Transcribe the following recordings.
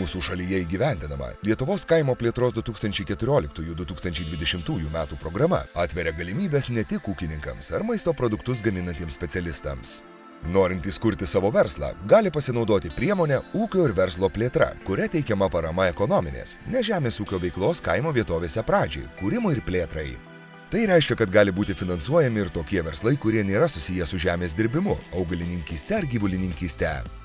mūsų šalyje įgyvendinama Lietuvos kaimo plėtros 2014–2020 metų programa atveria galimybės ne tik ūkininkams ar maisto produktus gaminantiems specialistams. Norintys kurti savo verslą, gali pasinaudoti priemonę ūkio ir verslo plėtra, kuria teikiama parama ekonominės, ne žemės ūkio veiklos kaimo vietovėse pradžiai, kūrimui ir plėtrai. Tai reiškia, kad gali būti finansuojami ir tokie verslai, kurie nėra susiję su žemės dirbimu, augalininkyste ar gyvulininkyste.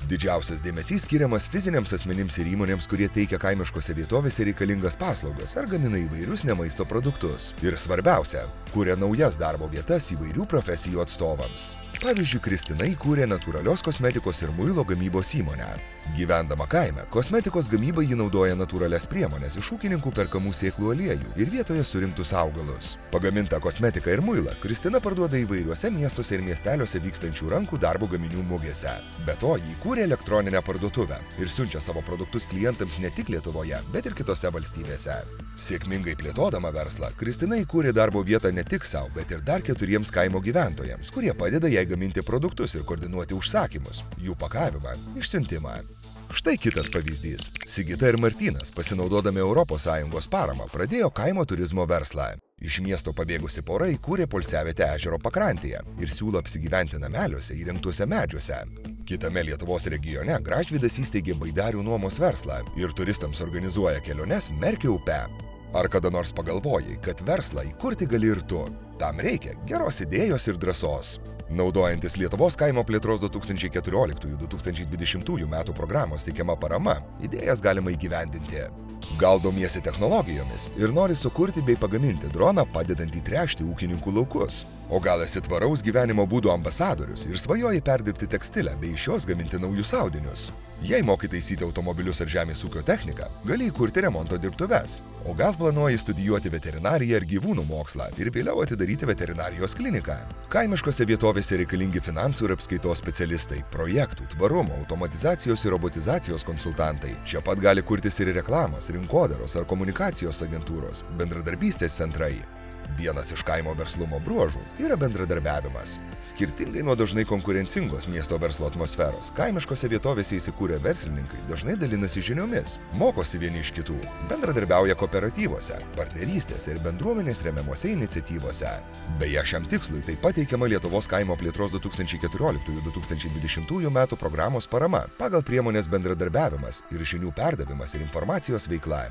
Didžiausias dėmesys skiriamas fiziniams asmenims ir įmonėms, kurie teikia kaimiškose vietovėse reikalingas paslaugas ar gamina įvairius nemaisto produktus. Ir svarbiausia, kuria naujas darbo vietas įvairių profesijų atstovams. Pavyzdžiui, Kristina įkūrė natūralios kosmetikos ir muilo gamybos įmonę. Gyvendama kaime, kosmetikos gamybai ji naudoja natūralias priemones iš ūkininkų perkamų sėklų aliejų ir vietoje surinktus augalus. Pagamintą kosmetiką ir muilą Kristina parduoda įvairiuose miestuose ir miesteliuose vykstančių rankų darbo gaminių mugėse. Be to, ji įkūrė elektroninę parduotuvę ir siunčia savo produktus klientams ne tik Lietuvoje, bet ir kitose valstybėse. Sėkmingai plėtodama verslą, Kristina įkūrė darbo vietą ne tik savo, bet ir dar 4 kaimo gyventojams, kurie padeda jai gaminti produktus ir koordinuoti užsakymus, jų pakavimą, išsiuntimą. Štai kitas pavyzdys. Sigita ir Martynas, pasinaudodami ES paramą, pradėjo kaimo turizmo verslą. Iš miesto pabėgusi pora įkūrė poilsiavietę ežero pakrantėje ir siūlo apsigyventi nameliuose įrengtuose medžiuose. Kitame Lietuvos regione Gražvydas įsteigė baidarių nuomos verslą ir turistams organizuoja keliones Merkio upe. Ar kada nors pagalvojai, kad verslą įkurti gali ir tu? Tam reikia geros idėjos ir drąsos. Naudojantis Lietuvos kaimo plėtros 2014–2020 metų programos teikiama parama, idėjas galima įgyvendinti. Gal domiesi technologijomis ir nori sukurti bei pagaminti droną padedantį tręšti ūkininkų laukus? O gal esi tvaraus gyvenimo būdo ambasadorius ir svajoji perdirbti tekstilę bei iš jos gaminti naujus audinius? Jei moki taisyti automobilius ar žemės ūkio techniką, gali įkurti remonto dirbtuves. O gal planuoji studijuoti veterinariją ar gyvūnų mokslą ir vėliau atidaryti veterinarijos kliniką? Kaimiškose vietovėse reikalingi finansų ir apskaitos specialistai, projektų, tvarumo, automatizacijos ir robotizacijos konsultantai. Čia pat gali kurtis ir reklamos, rinkodaros ar komunikacijos agentūros, bendradarbystės centrai. Vienas iš kaimo verslumo bruožų yra bendradarbiavimas. Skirtingai nuo dažnai konkurencingos miesto verslo atmosferos, kaimiškose vietovėse įsikūrę verslininkai dažnai dalinasi žiniomis, mokosi vieni iš kitų, bendradarbiauja kooperatyvose, partnerystėse ir bendruomenės remiamose iniciatyvose. Beje, šiam tikslui taip pat teikiama Lietuvos kaimo plėtros 2014–2020 metų programos parama pagal priemonės bendradarbiavimas ir žinių perdavimas ir informacijos veikla.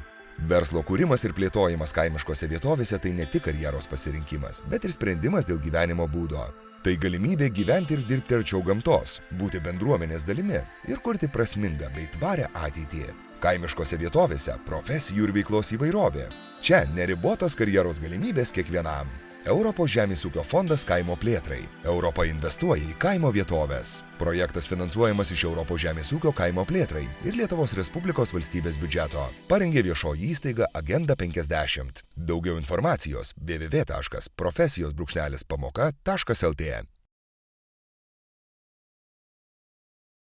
Verslo kūrimas ir plėtojimas kaimiškose vietovėse tai ne tik karjeros pasirinkimas, bet ir sprendimas dėl gyvenimo būdo. Tai galimybė gyventi ir dirbti arčiau gamtos, būti bendruomenės dalimi ir kurti prasmingą bei tvarę ateitį. Kaimiškose vietovėse profesijų ir veiklos įvairovė. Čia neribotos karjeros galimybės kiekvienam. Europos žemės ūkio fondas kaimo plėtrai. Europa investuoja į kaimo vietovės. Projektas finansuojamas iš Europos žemės ūkio kaimo plėtrai ir Lietuvos Respublikos valstybės biudžeto. Parengė viešoji įstaiga Agenda 50. Daugiau informacijos www.profesijos-pamoka.lt